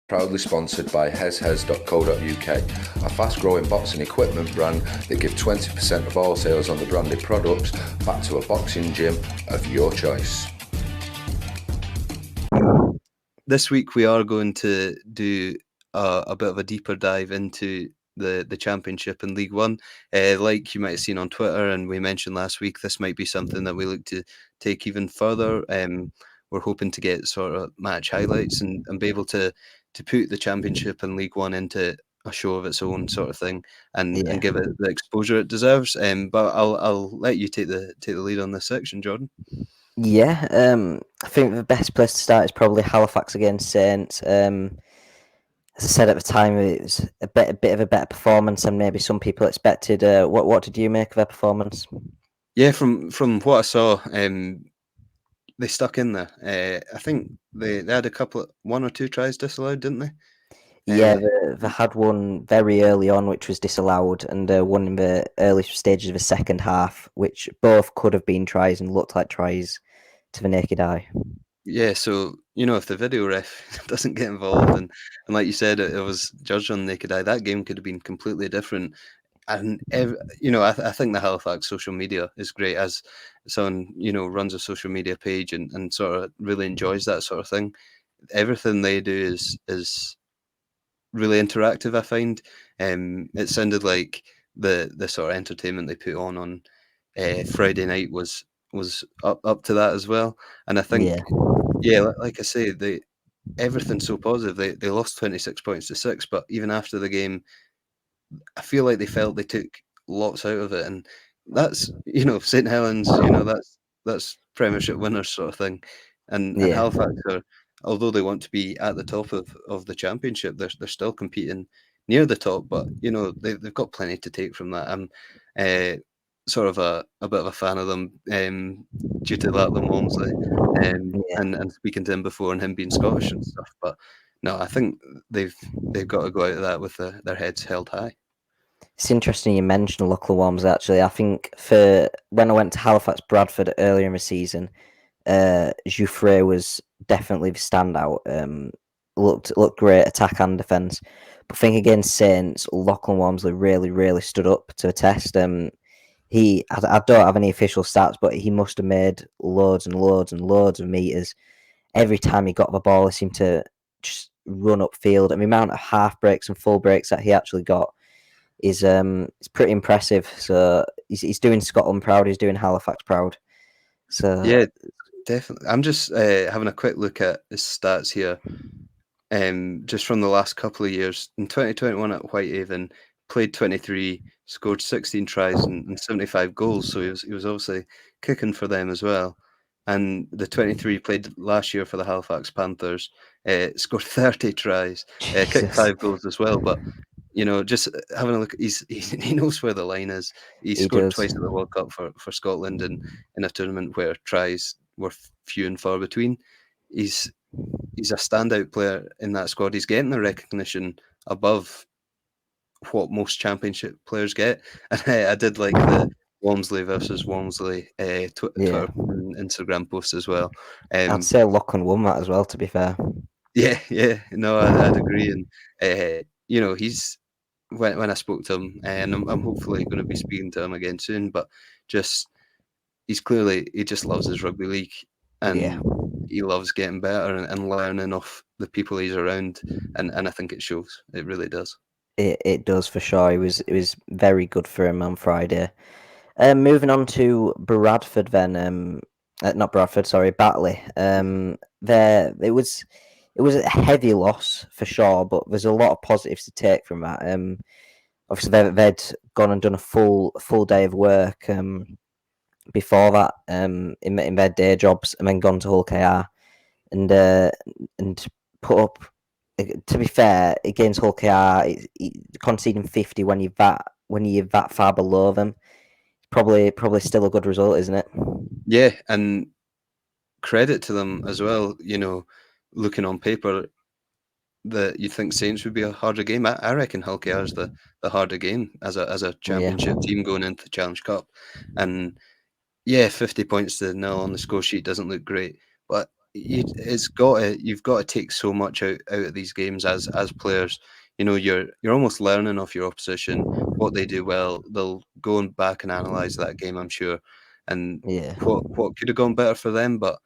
Proudly sponsored by heshes.co.uk, a fast-growing boxing equipment brand that give 20% of all sales on the branded products back to a boxing gym of your choice. This week we are going to do a bit of a deeper dive into the Championship and League One. Like you might have seen on Twitter, and we mentioned last week, this might be something that we look to take even further. We're hoping to get sort of match highlights and be able to put the Championship and League One into a show of its own sort of thing, and give it the exposure it deserves. But I'll let you take the lead on this section, Jordan. Yeah, I think the best place to start is probably Halifax against Saints. As I said at the time, it was a bit of a better performance than maybe some people expected. What did you make of their performance? Yeah, from what I saw, they stuck in there. I think they had one or two tries disallowed, didn't they? Yeah, they had one very early on, which was disallowed, and one in the early stages of the second half, which both could have been tries and looked like tries to the naked eye. Yeah, so if the video ref doesn't get involved, and like you said, it was judged on the naked eye, that game could have been completely different. And I think the Halifax social media is great, as someone runs a social media page and sort of really enjoys that sort of thing. Everything they do is really interactive, I find. It sounded like the sort of entertainment they put on Friday night was up to that as well. And I think, like I say, everything's so positive. They lost 26 points to 6, but even after the game, I feel like they felt they took lots out of it, and that's St Helens, that's Premiership winners sort of thing, and Halifax are, although they want to be at the top of the Championship, they're still competing near the top, but they've got plenty to take from that. I'm sort of a bit of a fan of them due to Lachlan Walmsley, and speaking to him before and him being Scottish and stuff, but no, I think they've got to go out of that with their heads held high. It's interesting you mentioned Lachlan Walmsley. Actually, I think for when I went to Halifax Bradford earlier in the season, Jouffre was definitely the standout. Looked great attack and defence. But I think against Saints, Lachlan Walmsley really stood up to the test. I don't have any official stats, but he must have made loads of meters. Every time he got the ball, he seemed to just run upfield. And the amount of half breaks and full breaks that he actually got is pretty impressive. So he's doing Scotland proud. He's doing Halifax proud. So yeah, definitely. I'm just having a quick look at his stats here. Just from the last couple of years, in 2021 at Whitehaven, played 23, scored 16 tries and 75 goals. So he was obviously kicking for them as well. And the 23 played last year for the Halifax Panthers, scored 30 tries, kicked 5 goals as well. But just having a look, he knows where the line is. He scored twice at the World Cup for Scotland, and in a tournament where tries were few and far between. He's a standout player in that squad. He's getting the recognition above what most Championship players get. And I did like the Walmsley versus Walmsley Twitter and Instagram post as well. I'd say Lachlan won that as well, to be fair. Yeah, no, I'd agree. And he's when I spoke to him, and I'm hopefully going to be speaking to him again soon. But he just loves his rugby league, and he loves getting better and learning off the people he's around, and I think it shows. It really does. It does for sure. It was very good for him on Friday. Moving on to Bradford then. Not Bradford, sorry, Batley. It was a heavy loss for sure, but there's a lot of positives to take from that. Obviously they'd gone and done a full day of work before that in their day jobs, and then gone to Hull KR and put up. To be fair, against Hull KR, conceding 50 when you're that far below them, probably still a good result, isn't it? Yeah, and credit to them as well. Looking on paper, that you'd think Saints would be a harder game. I reckon Hull KR is the harder game as a Championship team going into the Challenge Cup, and 50 points to 0 on the score sheet doesn't look great, but you've got to take so much out of these games as players. You're almost learning off your opposition, what they do well. They'll go back and analyze that game, I'm sure, and Yeah. what could have gone better for them. But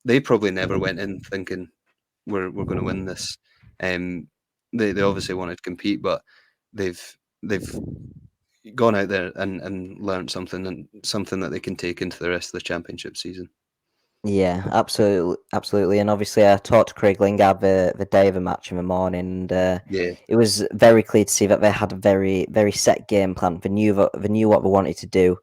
they probably never went in thinking we're going to win this. They obviously wanted to compete, but they've gone out there and learned something, and something that they can take into the rest of the championship season. Yeah, absolutely. And obviously, I talked to Craig Lingard the day of the match in the morning, and Yeah, it was very clear to see that they had a very, very set game plan. They knew what they wanted to do.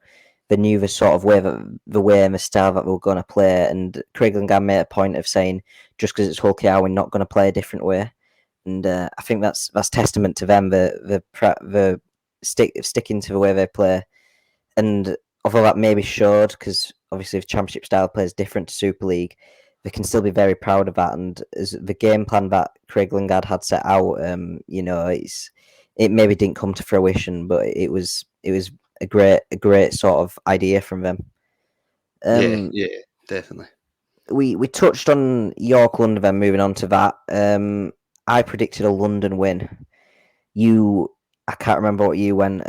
They knew the sort of way the way and the style that they were going to play. And Craig Lingard made a point of saying, just because it's Hull KR, we're not going to play a different way. And I think that's testament to them. The sticking to the way they play. And although that maybe showed, because obviously if Championship style play is different to Super League, they can still be very proud of that. And as the game plan that Craig Lingard had set out, it maybe didn't come to fruition, but it was a great sort of idea from them. yeah, definitely. We touched on York London, then moving on to that. I predicted a London win. I can't remember what you went,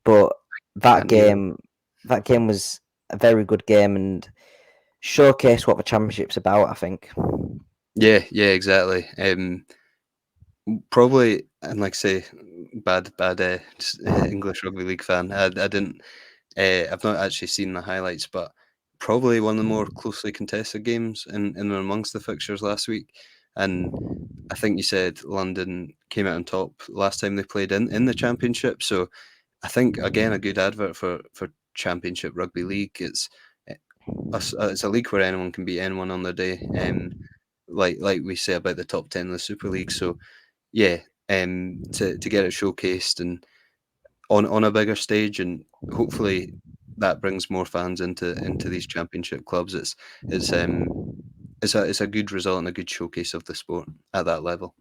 but that game was a very good game and showcased what the championship's about, I think. Yeah, exactly. Probably, and like I say, bad English rugby league fan. I didn't. I've not actually seen the highlights, but probably one of the more closely contested games in and amongst the fixtures last week. And I think you said London came out on top last time they played in the championship. So I think, again, a good advert for Championship Rugby League. It's a league where anyone can beat anyone on their day. Like we say about the top 10 of the Super League. So yeah, to get it showcased and on a bigger stage, and hopefully that brings more fans into these championship clubs. It's a good result and a good showcase of the sport at that level.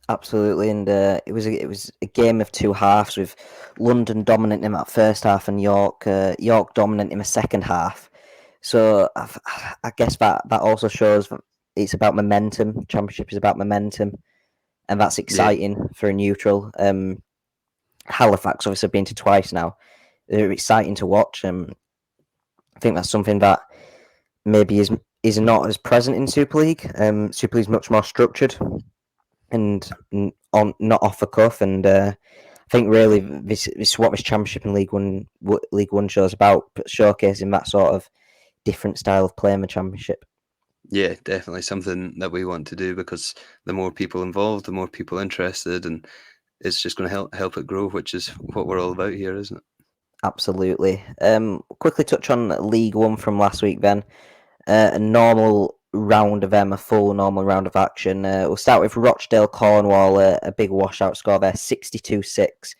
Absolutely, and it was a game of two halves, with London dominant in that first half and York dominant in the second half. So I guess that also shows that it's about momentum. Championship is about momentum, and that's exciting for a neutral. Halifax obviously been to twice now. They're exciting to watch. I think that's something that maybe is not as present in Super League. Super League is much more structured and not off the cuff. And I think really this is what this Championship and League One shows about, showcasing that sort of different style of play in the Championship. Yeah, definitely something that we want to do, because the more people involved, the more people interested, and it's just going to help it grow, which is what we're all about here, isn't it? Absolutely. Quickly touch on League One from last week then. A normal round of them, a full normal round of action. We'll start with Rochdale Cornwall, a big washout score there, 62-6.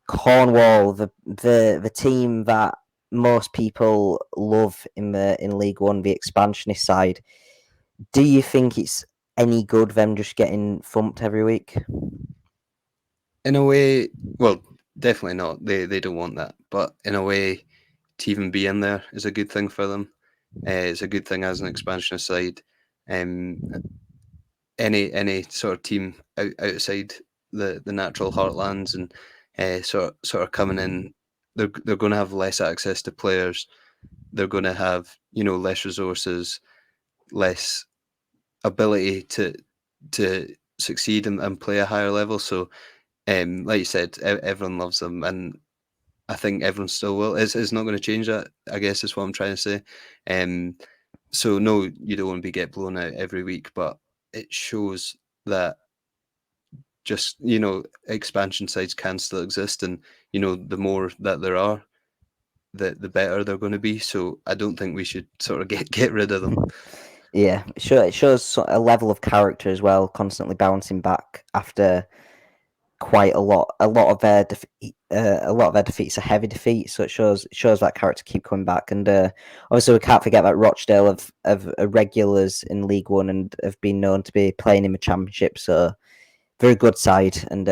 Cornwall, the team that most people love in League One, the expansionist side. Do you think it's any good them just getting thumped every week? In a way, well, definitely not. They don't want that. But in a way, to even be in there is a good thing for them. It's a good thing as an expansionist side. Any sort of team outside the natural heartlands and sort of coming in, they're going to have less access to players. They're going to have less resources, less ability to succeed and play a higher level. So, like you said, everyone loves them, and I think everyone still will. It's not going to change that, I guess, is what I'm trying to say. So no, you don't want to get blown out every week, but it shows that just expansion sides can still exist, and the more that there are, the better they're going to be. So I don't think we should sort of get rid of them. Yeah, it shows a level of character as well, constantly bouncing back after quite a lot of their defeats are heavy defeats, so it shows that character keep coming back. And obviously we can't forget that Rochdale have regulars in League One and have been known to be playing in the Championship, so very good side. And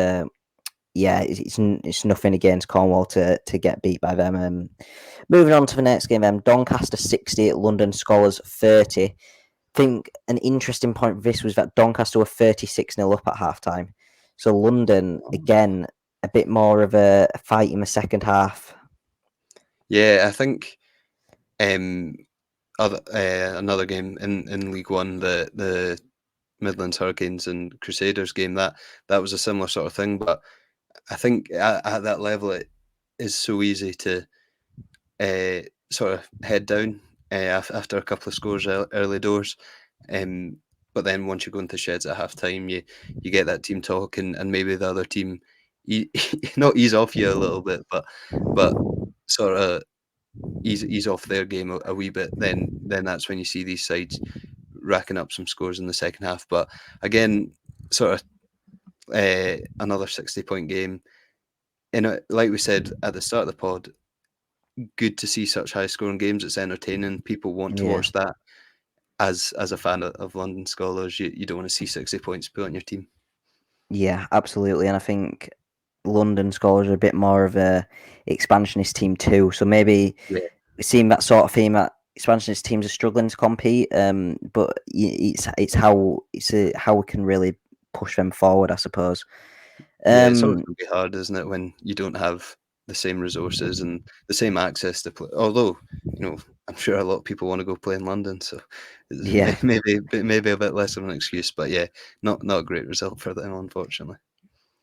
it's nothing against Cornwall to get beat by them. Moving on to the next game, Doncaster 60 at London Scholars 30. think an interesting point of this was that Doncaster were 36-0 up at halftime. So London, again, a bit more of a fight in the second half. Yeah, I think another game in League One, the Midlands Hurricanes and Crusaders game, that was a similar sort of thing. But I think at that level, it is so easy to sort of head down after a couple of scores early doors. But then once you go into sheds at half time, you get that team talk, and maybe the other team not ease off you a little bit, but sort of ease off their game a wee bit. Then that's when you see these sides racking up some scores in the second half. But again, sort of another 60-point game. Like we said at the start of the pod, good to see such high scoring games. It's entertaining. People want to watch that. As a fan of London Scholars, you don't want to see 60 points put on your team. Yeah, absolutely. And I think London Scholars are a bit more of a expansionist team too. So maybe we're seeing that sort of theme that expansionist teams are struggling to compete. But it's how we can really push them forward, I suppose. Yeah, it's always going to be hard, isn't it, when you don't have the same resources and the same access to play. Although, I'm sure a lot of people want to go play in London, so maybe a bit less of an excuse. But yeah, not a great result for them, unfortunately.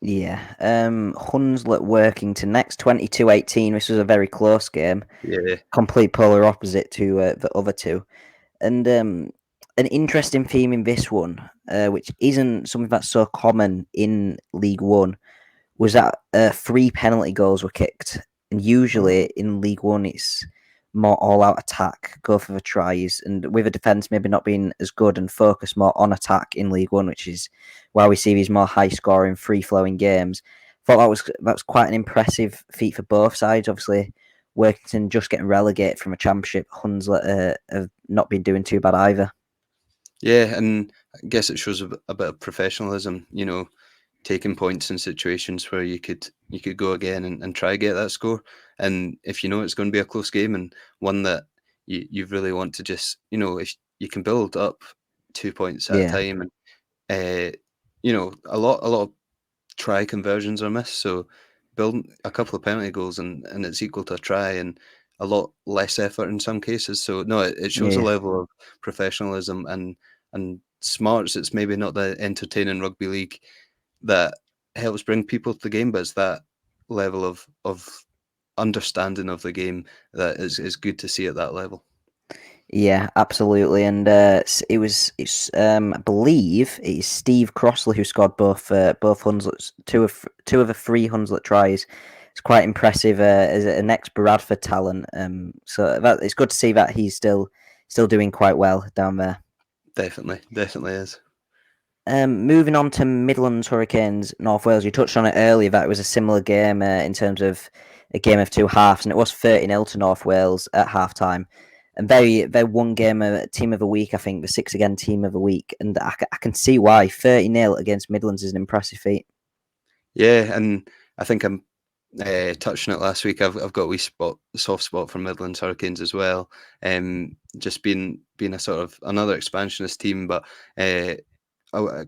Yeah. Hunslet Workington next 22-18. This was a very close game. Yeah. Complete polar opposite to the other two. And an interesting theme in this one, which isn't something that's so common in League One, was that 3 penalty goals were kicked. And usually in League One, it's more all-out attack, go for the tries, and with a defence maybe not being as good and focus more on attack in League One, which is why we see these more high-scoring, free-flowing games. Thought that was quite an impressive feat for both sides. Obviously, Workington just getting relegated from a championship. Hunslet have not been doing too bad either. Yeah, and I guess it shows a bit of professionalism, taking points in situations where you could go again and try get that score. And if it's going to be a close game and one that you really want to just, if you can build up 2 points at a time, and a lot of try conversions are missed. So building a couple of penalty goals and it's equal to a try and a lot less effort in some cases. So no, it shows a level of professionalism and smarts. It's maybe not the entertaining rugby league that helps bring people to the game, but it's that level of understanding of the game that is good to see at that level. Yeah, absolutely, and it's I believe it's Steve Crossley who scored both Hunslet's two of the 3 Hunslet tries. It's quite impressive as an ex-Bradford talent. So it's good to see that he's still doing quite well down there. Definitely is. Moving on to Midlands Hurricanes, North Wales. You touched on it earlier that it was a similar game in terms of a game of 2 halves, and it was 30-0 to North Wales at halftime. And they won game team of the week, I think, the 6 again team of the week, and I can see why 30-0 against Midlands is an impressive feat. Yeah, and I think I'm touching it last week. I've got a wee soft spot for Midlands Hurricanes as well. Just being a sort of another expansionist team, but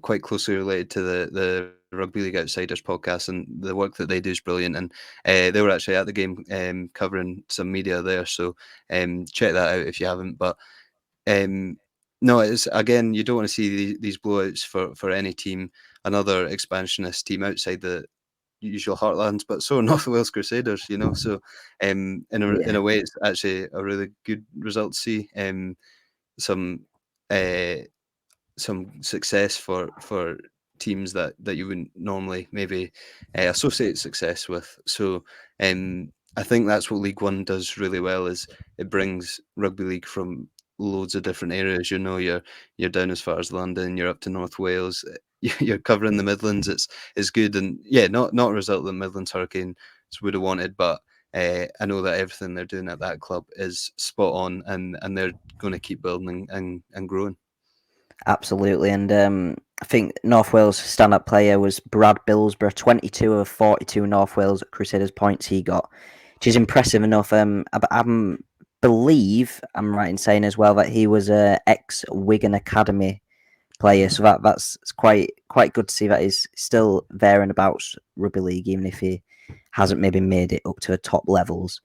quite closely related to the Rugby League Outsiders podcast, and the work that they do is brilliant. And they were actually at the game covering some media there, so check that out if you haven't. But no, it's again, you don't want to see these blowouts for any team. Another expansionist team outside the usual heartlands, but so North Wales Crusaders, So in a way, it's actually a really good result to see. Some success for teams that you wouldn't normally maybe associate success with. So I think that's what League One does really well, is it brings rugby league from loads of different areas. You're down as far as London, you're up to North Wales, you're covering the Midlands. It's good, and not a result that Midlands Hurricanes would have wanted, but I know that everything they're doing at that club is spot on, and they're going to keep building and growing. Absolutely, and I think North Wales stand-up player was Brad Billsborough, 22 of 42 North Wales Crusaders points he got, which is impressive enough. I'm believe I'm right in saying as well that he was a ex-Wigan Academy player, so that's quite good to see that he's still there and about rugby league, even if he hasn't maybe made it up to the top levels.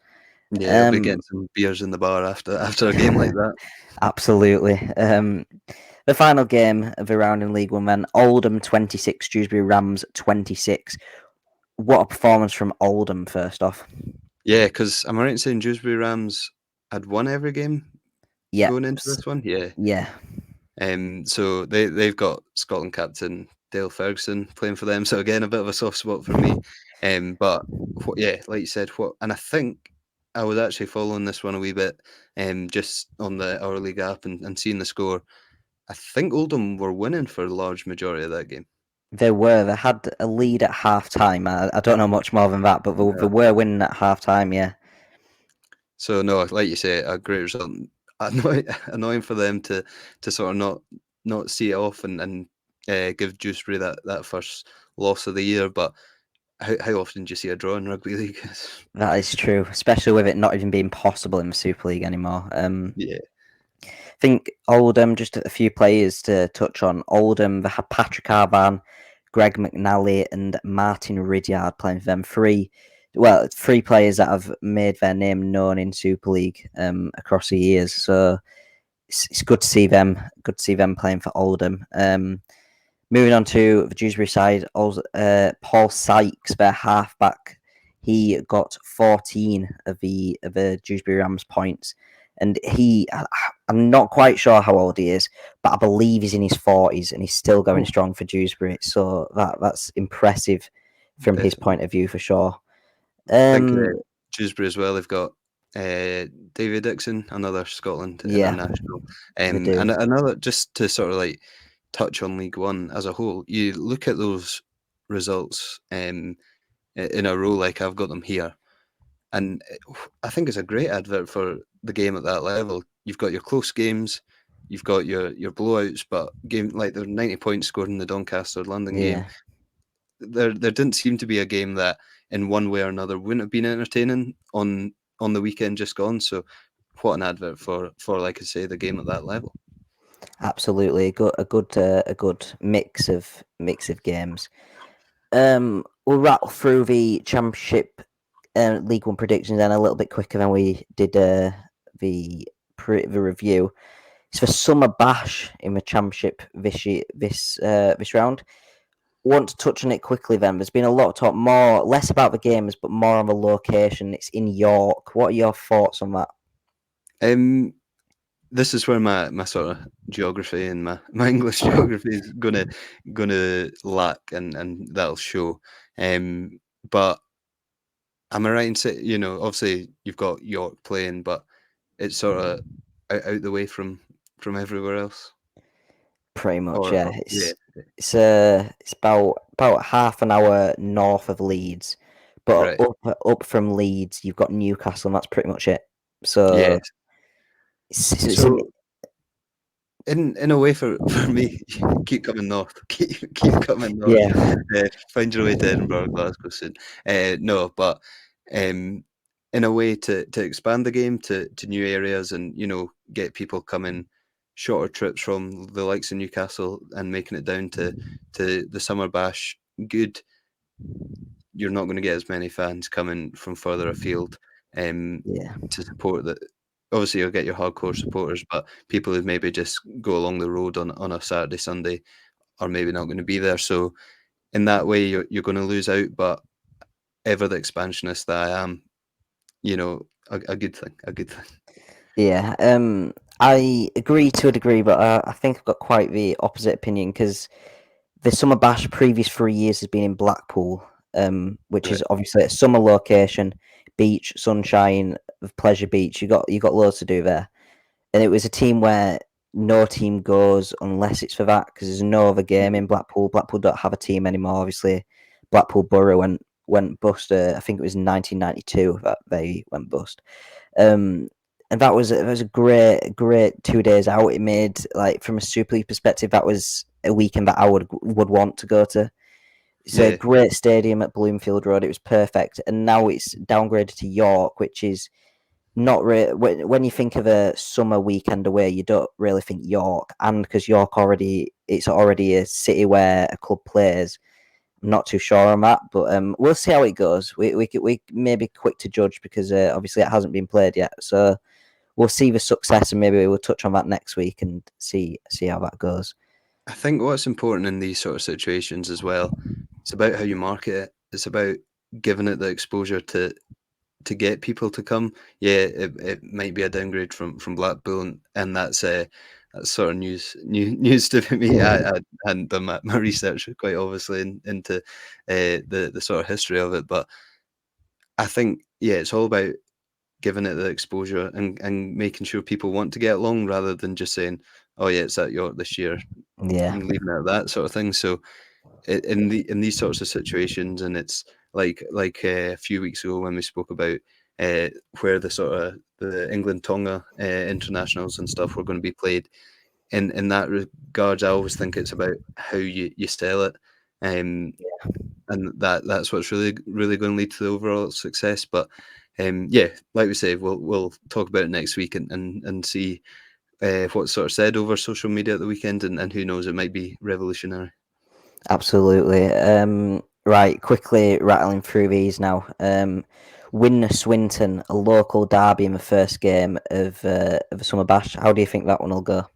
Yeah, he'll be getting some beers in the bar after a game like that. Absolutely. The final game of the round in League One then, Oldham 26, Dewsbury Rams 26. What a performance from Oldham, first off. Yeah, because am I right in saying Dewsbury Rams had won every game going into this one? Yeah. Yeah. So they've got Scotland captain Dale Ferguson playing for them. So again, a bit of a soft spot for me. But like you said, and I think I was actually following this one a wee bit, just on the Our League app and seeing the score. I think Oldham were winning for a large majority of that game. They had a lead at half time. I don't know much more than that, but they were winning at half time, yeah. So no, like you say, a great result. Annoying for them to sort of not see it off and give Dewsbury that first loss of the year. But how often do you see a draw in rugby league? That is true, especially with it not even being possible in the Super League anymore. Yeah. I think Oldham, just a few players to touch on. Oldham, they had Patrick Arvan, Greg McNally, and Martin Ridyard playing for them. Three players that have made their name known in Super League across the years. So it's good to see them. Good to see them playing for Oldham. Moving on to the Dewsbury side, Paul Sykes, their halfback, he got 14 of the Dewsbury Rams points. And I'm not quite sure how old he is, but I believe he's in his 40s and he's still going strong for Dewsbury. So that's impressive from his point of view for sure. I think Dewsbury as well, they've got David Dixon, another Scotland international. And another, just to sort of like touch on League One as a whole, you look at those results in a row like I've got them here. And I think it's a great advert for the game at that level. You've got your close games, you've got your blowouts, but game like there 90 points scored in the Doncaster London game. There didn't seem to be a game that in one way or another wouldn't have been entertaining on the weekend just gone. So what an advert for like I say, the game at that level. Absolutely, a good mix of games. We'll rattle through the Championship League One predictions then a little bit quicker than we did the review. It's the Summer Bash in the Championship this round. Want to touch on it quickly then. There's been a lot of talk, less about the games, but more on the location. It's in York. What are your thoughts on that? This is where my sort of geography and my English geography is gonna lack, and that'll show. But am I right in saying, obviously you've got York playing, but it's sort of out the way from everywhere else? Pretty much, yeah. It's about half an hour north of Leeds, but up from Leeds you've got Newcastle, and that's pretty much it. So yeah. In a way for me, keep coming north. Keep coming north. Yeah. Find your way to Edinburgh, Glasgow soon. No, but in a way to expand the game to new areas and get people coming shorter trips from the likes of Newcastle and making it down to the Summer Bash. Good. You're not going to get as many fans coming from further afield to support that. Obviously, you'll get your hardcore supporters, but people who maybe just go along the road on a Saturday, Sunday are maybe not going to be there. So in that way, you're going to lose out. But ever the expansionist that I am, a good thing. Yeah, I agree to a degree, but I think I've got quite the opposite opinion because the Summer Bash previous 3 years has been in Blackpool, which is obviously a summer location, beach, sunshine, pleasure beach. You got loads to do there, and it was a team where no team goes unless it's for that because there's no other game in Blackpool. Blackpool don't have a team anymore. Obviously, Blackpool Borough went bust. I think it was in 1992 that they went bust. And that was a great 2 days out. It made, like, from a Super League perspective, that was a weekend that I would want to go to. It's a great stadium at Bloomfield Road. It was perfect, and now it's downgraded to York, which is not really. When you think of a summer weekend away, you don't really think York, and because York it's already a city where a club plays. I'm not too sure on that, but we'll see how it goes. We may be quick to judge because obviously it hasn't been played yet, so we'll see the success, and maybe we'll touch on that next week and see how that goes. I think what's important in these sort of situations as well, it's about how you market it. It's about giving it the exposure to get people to come. Yeah, it might be a downgrade from Blackpool, and that's sort of news to me. I hadn't done my research quite obviously into the sort of history of it, but I think it's all about giving it the exposure and making sure people want to get along rather than just saying, "Oh yeah, it's at York this year," Yeah, and leaving it at that sort of thing. So in these sorts of situations, and it's like a few weeks ago when we spoke about where the sort of the England Tonga internationals and stuff were going to be played. In that regards, I always think it's about how you sell it, and that's what's really going to lead to the overall success. But like we say, we'll talk about it next week and see what's sort of said over social media at the weekend, and who knows, it might be revolutionary. absolutely. Right, quickly rattling through these now. Winner Swinton, a local derby in the first game of the Summer Bash. How do you think that one will go?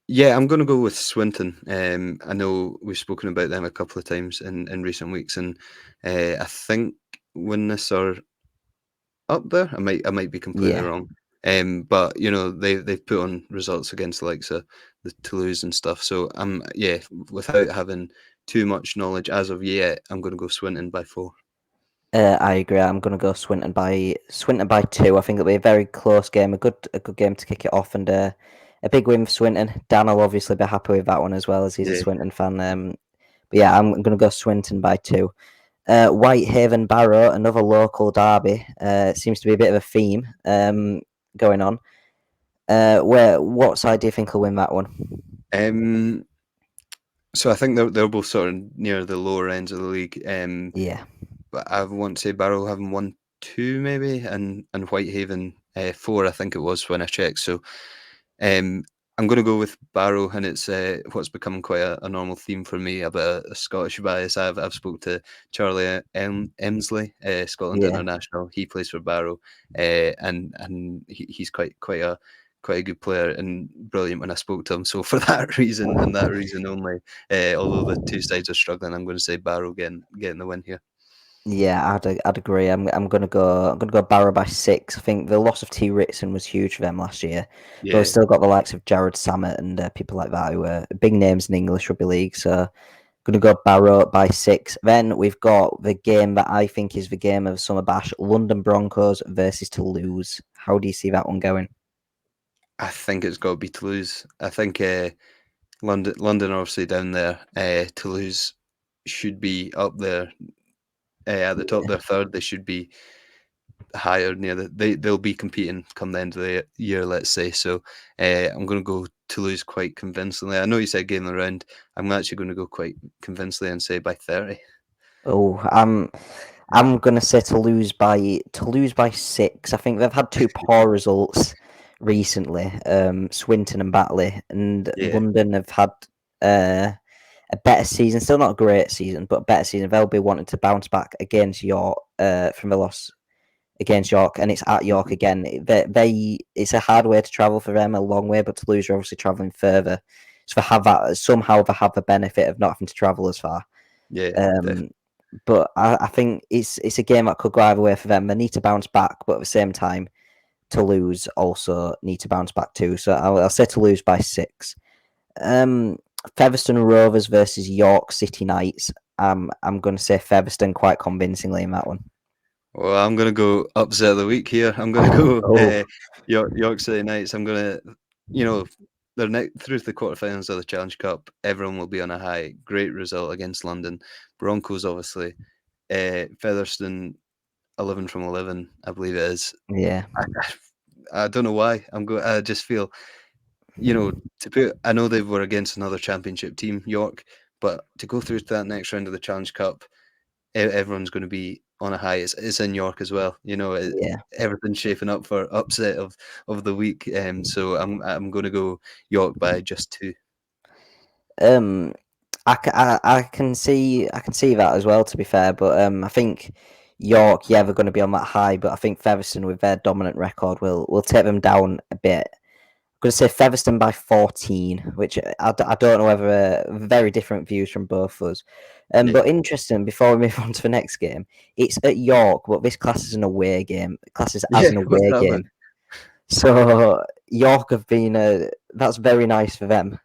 Yeah, I'm going to go with Swinton. I know we've spoken about them a couple of times in recent weeks, and I think Winnis are up there. I might be completely Yeah. wrong. But they've put on results against the likes of the Toulouse and stuff. So without having too much knowledge as of yet, I'm going to go Swinton by 4. I agree. I'm going to go Swinton by 2. I think it'll be a very close game, a good game to kick it off, and a big win for Swinton. Dan will obviously be happy with that one as well, as he's a Yeah. Swinton fan. But yeah, I'm going to go Swinton by 2. Whitehaven Barrow, another local derby. Seems to be a bit of a theme going on. What side do you think will win that one? So I think they're both sort of near the lower ends of the league. Yeah. But I want to say Barrow having won 2 maybe, and Whitehaven 4, I think it was when I checked. So I'm going to go with Barrow, and it's what's become quite a normal theme for me about a Scottish bias. I've spoke to Charlie Emsley, Scotland Yeah. international. He plays for Barrow, and he's quite a good player and brilliant when I spoke to him. So for that reason and that reason only, although the two sides are struggling, I'm going to say Barrow getting the win here. Yeah, I'd agree. I'm gonna go Barrow by 6. I think the loss of T. Ritson was huge for them last year, but we've Yeah. still got the likes of Jared Samet and people like that who are big names in English rugby league. So gonna go Barrow by 6. Then we've got the game that I think is the game of the Summer Bash: London Broncos versus Toulouse. How do you see that one going? I think it's got to be Toulouse. I think London are obviously down there. Toulouse should be up there at the top. They're third. They should be higher near they'll be competing come the end of the year, let's say. So I'm going to go Toulouse quite convincingly. I know you said game of the round. I'm actually going to go quite convincingly and say by 30. Oh, I'm gonna say Toulouse by 6. I think they've had 2 poor results recently, Swinton and Batley, and Yeah. London have had a better season. Still not a great season, but a better season. They'll be wanting to bounce back against York from the loss against York, and it's at York again. It's a hard way to travel for them, a long way, but Toulouse are obviously travelling further. So they have that somehow. They have the benefit of not having to travel as far. Yeah. But I think it's a game that could go either way for them. They need to bounce back, but at the same time, Toulouse also need to bounce back too. So I'll say Toulouse by 6. Featherstone Rovers versus York City Knights. I'm going to say Featherstone quite convincingly in that one. Well, I'm going to go upset of the week here. I'm going to go York City Knights. I'm going to, they're through to the quarterfinals of the Challenge Cup. Everyone will be on a high. Great result against London. Broncos, obviously. Featherstone, 11 from 11, I believe it is. Yeah. I don't know why. I just feel, I know they were against another championship team, York, but to go through to that next round of the Challenge Cup, everyone's going to be on a high. It's in York as well. Yeah. Everything's shaping up for upset of the week. So I'm going to go York by just 2. Um, I can see that as well. To be fair, but I think York, yeah, they're going to be on that high, but I think Featherstone with their dominant record will take them down a bit. I'm going to say Featherstone by 14, which I don't know whether very different views from both of us. But interesting, before we move on to the next game, it's at York, but this class is an away game. Classes as an What's away that game. one? So York have been, that's very nice for them,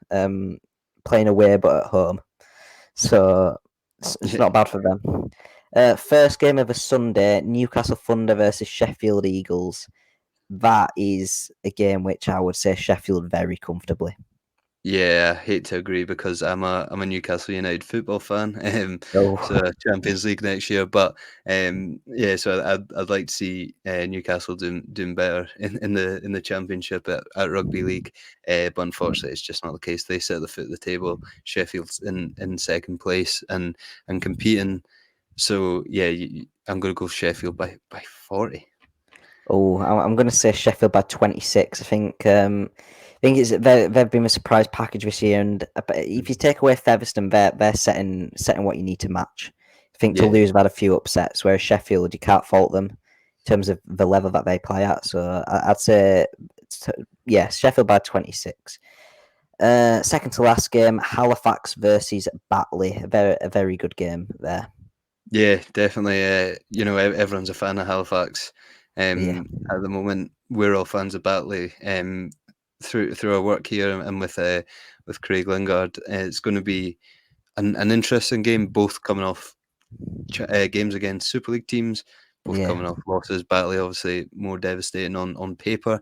playing away but at home. So it's not bad for them. First game of the Sunday, Newcastle Thunder versus Sheffield Eagles. That is a game which I would say Sheffield very comfortably. Yeah, I hate to agree because I'm a Newcastle United football fan. So Champions League next year, but yeah, so I'd like to see Newcastle doing better in the Championship at Rugby League. But unfortunately, it's just not the case. They set the foot at the table. Sheffield's in second place and competing. So yeah, I'm going to go Sheffield by 40. Oh, I'm going to say Sheffield by 26. I think it's they've been a surprise package this year, and if you take away Featherstone, they're setting what you need to match. I think to lose, they've had a few upsets, whereas Sheffield, you can't fault them in terms of the level that they play at. So I'd say, Sheffield by 26. Second to last game, Halifax versus Batley. A very good game there. Yeah, definitely. Everyone's a fan of Halifax. At the moment, we're all fans of Batley. Through our work here and with Craig Lingard, it's going to be an interesting game. Both coming off games against Super League teams, both coming off losses. Batley obviously more devastating on paper.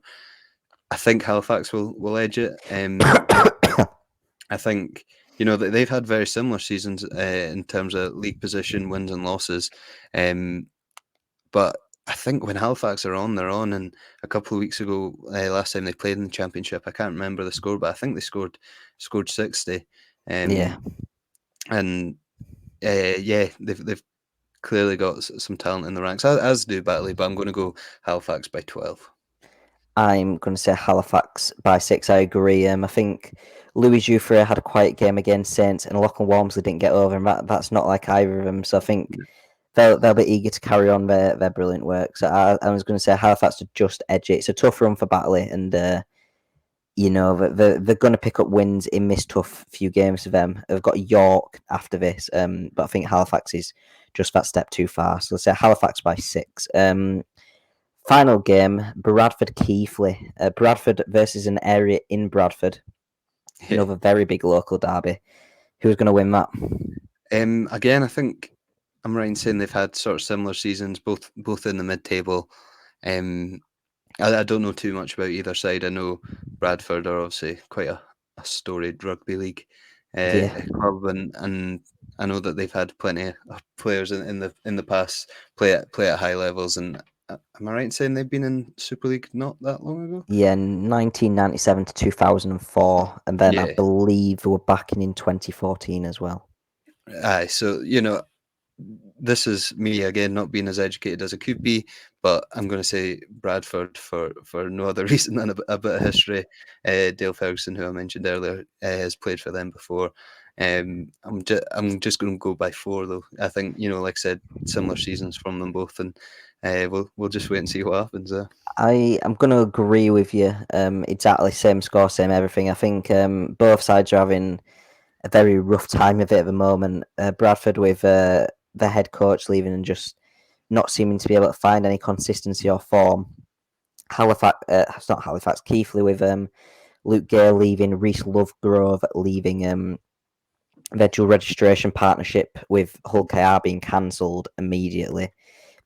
I think Halifax will edge it. I think they've had very similar seasons in terms of league position, wins and losses. But I think when Halifax are on, they're on. And a couple of weeks ago, last time they played in the Championship, I can't remember the score, but I think they scored 60. And they've clearly got some talent in the ranks, as do Batley. But I'm going to go Halifax by 12. I'm going to say Halifax by 6. I agree. I think Louis Jouffre had a quiet game against Saints, and Lachlan Walmsley didn't get over, and that's not like either of them. So I think they'll be eager to carry on their brilliant work. So I was going to say Halifax to just edge it. It's a tough run for Batley, and they're going to pick up wins in this tough few games for them. They've got York after this, but I think Halifax is just that step too far. So let's say Halifax by 6. Final game, Bradford Keighley. Bradford versus an area in Bradford. Another very big local derby. Who's going to win that? Again, I think I'm right in saying they've had sort of similar seasons, both in the mid-table. I don't know too much about either side. I know Bradford are obviously quite a storied rugby league club, and I know that they've had plenty of players in the past play at high levels. And am I right in saying they've been in Super League not that long ago? Yeah, 1997 to 2004, and then I believe they were back in 2014 as well. Aye, so this is me again not being as educated as I could be, but I'm going to say Bradford for no other reason than a bit of history. Dale Ferguson, who I mentioned earlier, has played for them before. I'm just going to go by 4 though. I think like I said, similar seasons from them both, and we'll just wait and see what happens there. I'm going to agree with you. Exactly same score, same everything. I think both sides are having a very rough time of it at the moment. Bradford with the head coach leaving and just not seeming to be able to find any consistency or form. Keighley with Luke Gale leaving, Reece Lovegrove leaving, their dual registration partnership with Hull KR being cancelled immediately.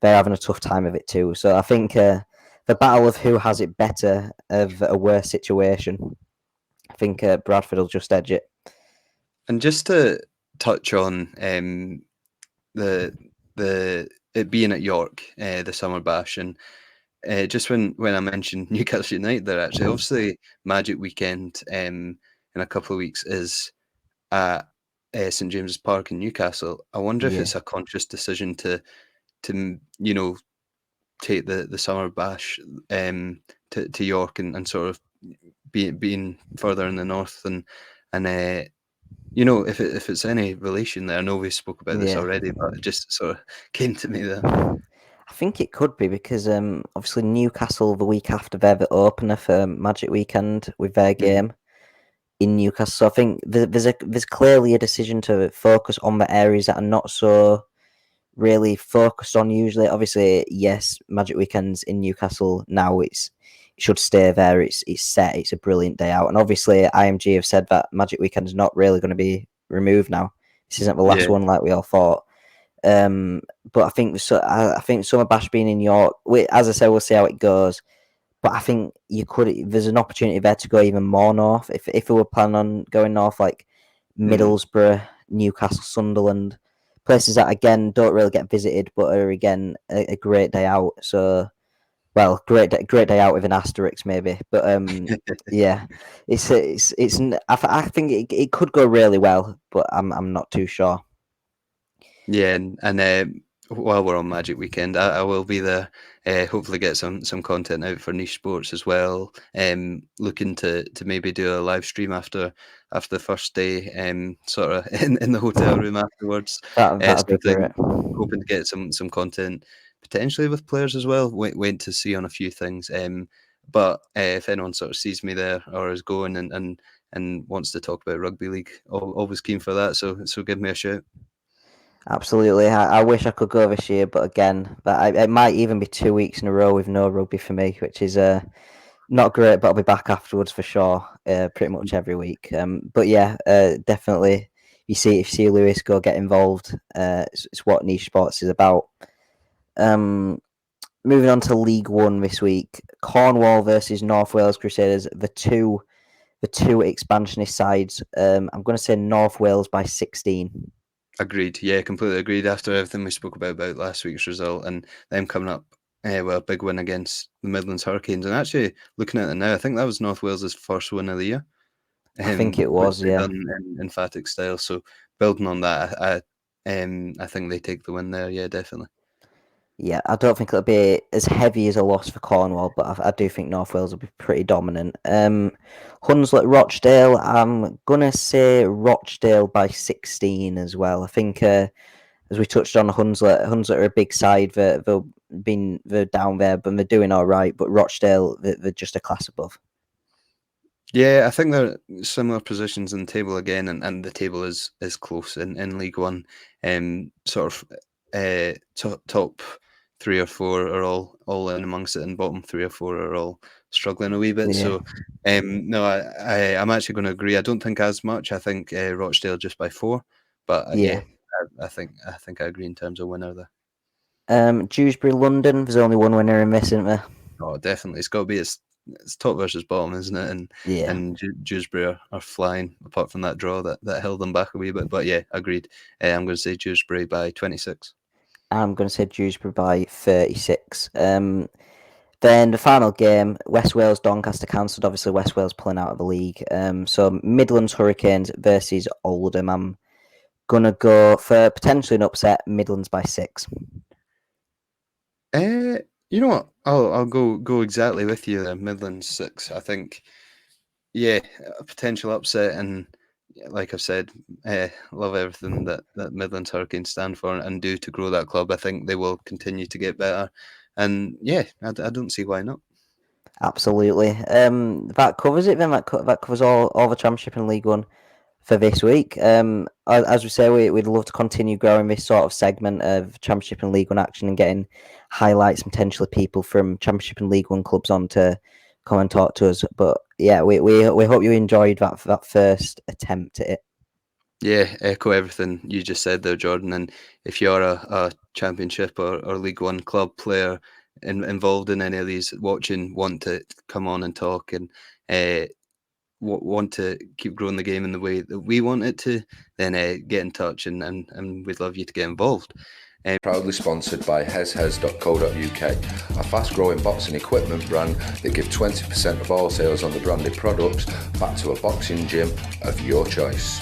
They're having a tough time of it too. So I think the battle of who has it better of a worse situation, I think Bradford will just edge it. And just to touch on the it being at York, the summer bash, and just when I mentioned Newcastle United, they're actually obviously Magic Weekend in a couple of weeks is at St James's Park in Newcastle. I wonder if Yeah. it's a conscious decision to take the summer bash to York and sort of being further in the north and if it's any relation there. I know we spoke about this Yeah. already, but it just sort of came to me there. I think it could be because obviously Newcastle the week after they're the opener for Magic Weekend with their game in Newcastle. So I think there's clearly a decision to focus on the areas that are not so really focused on usually. Obviously, yes, Magic Weekends in Newcastle now it should stay there. It's set. It's a brilliant day out, and obviously IMG have said that Magic Weekend is not really going to be removed now. This isn't the last one like we all thought. But I think Summer Bash being in York, as I said, we'll see how it goes. But I think there's an opportunity there to go even more north. If we were planning on going north, like Middlesbrough, Newcastle, Sunderland, places that again don't really get visited, but are again a great day out. So, well, great day out with an asterisk maybe. But yeah, I think it could go really well, but I'm not too sure. Yeah, and while we're on Magic Weekend, I will be there. Hopefully, get some content out for Niche Sports as well. Looking to maybe do a live stream after the first day, sort of in the hotel room afterwards. That'd be great. Hoping to get some content potentially with players as well. Waiting to see on a few things. But if anyone sort of sees me there or is going and wants to talk about rugby league, always keen for that. So give me a shout. Absolutely. I wish I could go this year, but again, it might even be 2 weeks in a row with no rugby for me, which is not great, but I'll be back afterwards for sure, pretty much every week. But yeah, definitely, if you see Lewis, go get involved. It's what Niche Sports is about. Moving on to League One this week, Cornwall versus North Wales Crusaders, the two expansionist sides. I'm going to say North Wales by 16. Agreed. Yeah, completely agreed. After everything we spoke about last week's result and them coming up with a big win against the Midlands Hurricanes, and actually looking at it now, I think that was North Wales' first win of the year. I think it was, yeah. Done in emphatic style. So building on that, I think they take the win there. Yeah, definitely. Yeah, I don't think it'll be as heavy as a loss for Cornwall, but I do think North Wales will be pretty dominant. Hunslet Rochdale, I'm gonna say Rochdale by 16 as well. I think as we touched on, Hunslet are a big side. They're down there, but they're doing all right. But Rochdale, they're just a class above. Yeah, I think they're similar positions in the table again, and the table is close in League One. Sort of top 3 or 4 are all in amongst it, and bottom 3 or 4 are all struggling a wee bit. Yeah. So, no, I'm actually going to agree. I don't think as much. I think Rochdale just by 4, but yeah, I think I agree in terms of winner there. Dewsbury London. There's only one winner in this, isn't there? Oh, definitely. It's got to be it's top versus bottom, isn't it? And Dewsbury are flying. Apart from that draw that held them back a wee bit, but yeah, agreed. I'm going to say Dewsbury by 26. I'm going to say Dewsbury by 36. Then the final game, West Wales Doncaster cancelled. Obviously, West Wales pulling out of the league. So Midlands Hurricanes versus Oldham. I'm going to go for potentially an upset, Midlands by 6. You know what? I'll go exactly with you there. Midlands 6. I think, yeah, a potential upset, and like I've said, love everything that Midlands Hurricanes stand for and do to grow that club. I think they will continue to get better, and yeah, I don't see why not. Absolutely. That covers it. Then that covers all the Championship and League One for this week. As we say, we'd love to continue growing this sort of segment of Championship and League One action and getting highlights, potentially people from Championship and League One clubs on to come and talk to us. But yeah, we hope you enjoyed that first attempt at it. Yeah, echo everything you just said there, Jordan. And if you're a Championship or League One club player involved in any of these, watching, want to come on and talk and want to keep growing the game in the way that we want it to, then get in touch and we'd love you to get involved. Proudly sponsored by heshes.co.uk, a fast-growing boxing equipment brand that give 20% of all sales on the branded products back to a boxing gym of your choice.